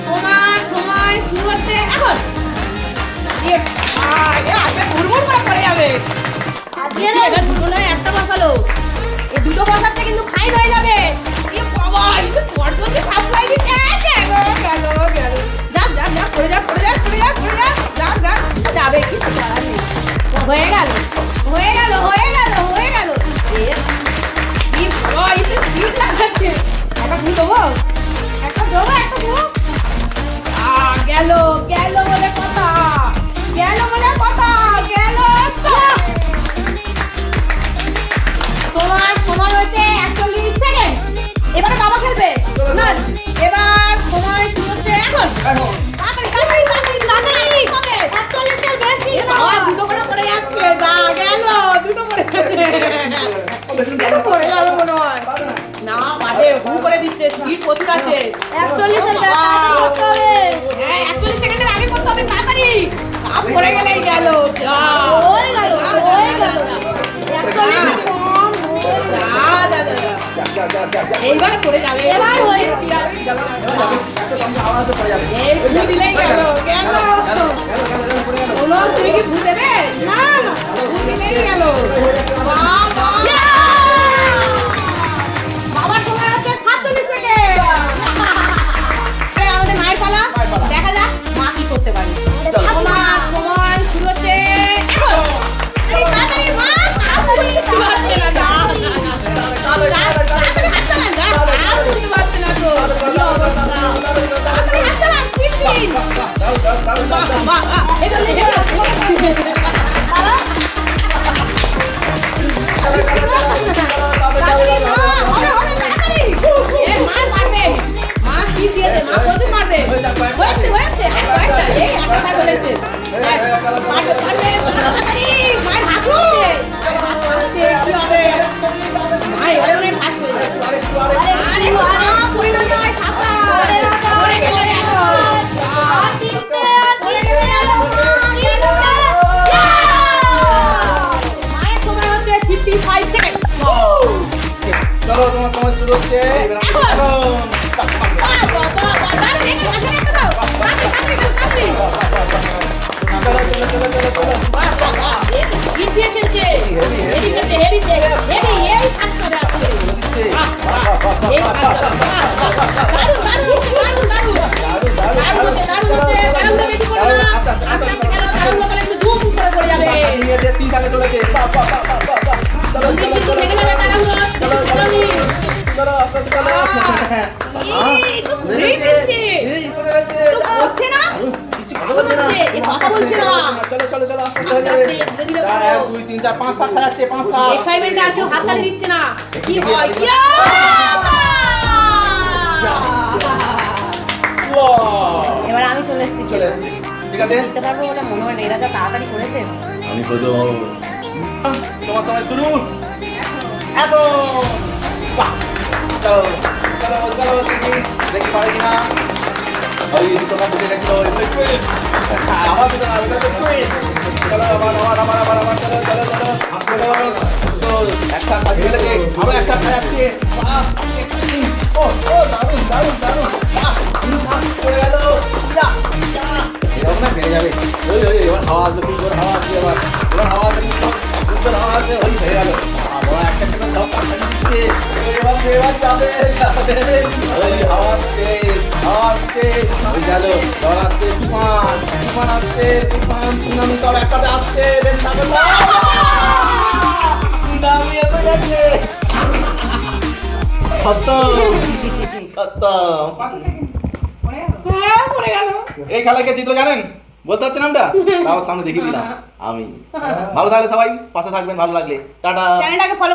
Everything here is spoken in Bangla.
তোমার সময় শুরু হচ্ছে এখন। হুড়মুড় করে পড়ে যাবে। এটা দুটো নয় একটা বসালো, এই দুটো বসাতে কিন্তু ফাইন হয়ে যাবে। বাবা এই তো পড়তে সাপ্লাই দিচ্ছে। গেল গেল গেল, যা যা যা পড়ে যা পড়ে যা পড়ে যা পড়ে যা, যা যা যাবে কি হয়ে গেল হয়ে গেল হয়ে গেল হয়ে গেল। কি বাবা এই তো স্পিড লাগাচ্ছে। একটা ভুল দেবো, একটা দেবো, একটা দেবো। গেল গেল বলে কথা, গেল বলে কথা, গেল। তোমার সময় হচ্ছে 41 সেকেন্ড। এবারে বাবা খেলবে না, এবার সময় শুরু হচ্ছে এখন। তাড়াতাড়ি তাড়াতাড়ি তাড়াতাড়ি তাড়াতাড়ি হবে। 41 এর বেশি বাবা দুটো করে পড়ে যাচ্ছে। যা গেল দুটো পড়ে যাচ্ছে। এটা পড়ে গেল মনে হয় না, বাদে হু করে দিচ্ছে। স্পিড প্রচুর আছে। 41 এর তাড়াতাড়ি করতে হবে। হ্যাঁ 41 সেকেন্ডের আগে করতে হবে তাড়াতাড়ি। কাপ পড়ে গেলেই গেল। যা হয়ে গেল হয়ে গেল। 41 কম হয়ে গেল। এইবার পড়ে যাবে। এবার হয়ে এই ভু দিলেই গেল গেল। বলো তুই কি ভু দেবে? না না ভু দিলেই গেল। বাবা বাবার সময় হচ্ছে 47 সেকেন্ড। আমাদের মায়ের পালা, দেখা যাক মা কি করতে পারে। তোমার সময় শুরু হচ্ছে এখন। এই তাড়াতাড়ি মা, তাড়াতাড়ি পারছে না। তাড়াতাড়ি হাত চালান, যা আর করতে পারছে না তো। তাড়াতাড়ি হাত চালান, স্পিড স্পিড। বাহ বাহ, এবার এবার তাড়াতাড়ি মা, ওরে ওরে তাড়াতাড়ি। এ মা মারবে, মা কি দিয়েছে, মা কত মারবে। হয়েছে হয়েছে, একটা এই একটা করেছে। মারবে মারবে তাড়াতাড়ি। মায়ের হাত উঠছে, হাত উঠছে, কি হবে? মায়ের ওরে হাত উঠছে। আরে বাবা পড়ে না যায়, ছাপা পড়ে গেলে গেল। আর তিনটে আর তিনটে মায়ের সময় হচ্ছে 55 সেকেন্ড। চলো তোমার সময় শুরু হচ্ছে তিনটাকে চলেছে। চলো আস্তে আস্তে চলো। চলো চলো চলো আস্তে আস্তে 1 2 3 4 5 7 সাজাচ্ছে 5 7। এক্সাইটমেন্টে আর কেউ হাততালি দিচ্ছে না। কি হয়? এবার আমি চলে এসেছি। চলে এসেছি, ঠিক আছে দেখতে পারবো বলে মনে হয় না, এরা যা তাড়াতাড়ি করেছে। আমি প্রথম। তোমার সময় শুরু এখন। বাহ, চলো চলো চলো দেখি পারে কিনা। ওই তোমরা বুঝে গেছো আমার তো চলো আবার আবার আবার আবার আবার চলো চলো চলো চলো। তো একটা কাজে গেলে আরো একটা খাওয়াচ্ছে। ও ও দারুণ দারুণ দারুণ। পড়ে গেল। এরকম না বেড়ে যাবে। ওই ওই এবার হাওয়া আসবে, খুব জোর হাওয়া আসবে। এবার এবার হাওয়া আসবে, খুব জোর হাওয়া আসবে। ওই হয়ে গেল। আবার একটা একটা সব কাটা দিচ্ছে। এবার এবার যাবে যাবে। ওই হাওয়া আসছে হাওয়া আসছে। ওই গেল ঝড় আসছে, তুফান তুফান আসছে, তুফান সুনামি সব একসাথে আসছে। সুনামি এসে গেছে। খতম খতম। হ্যাঁ পড়ে গেল। এই খেলা কে জিতলো জানেন? বলতে হচ্ছে নামটা, তাও সামনে দেখিয়ে দিলাম আমি। ভালো থাকলে সবাই পাশে থাকবেন, ভালো লাগলে টাটা। চ্যানেলটাকে ফলো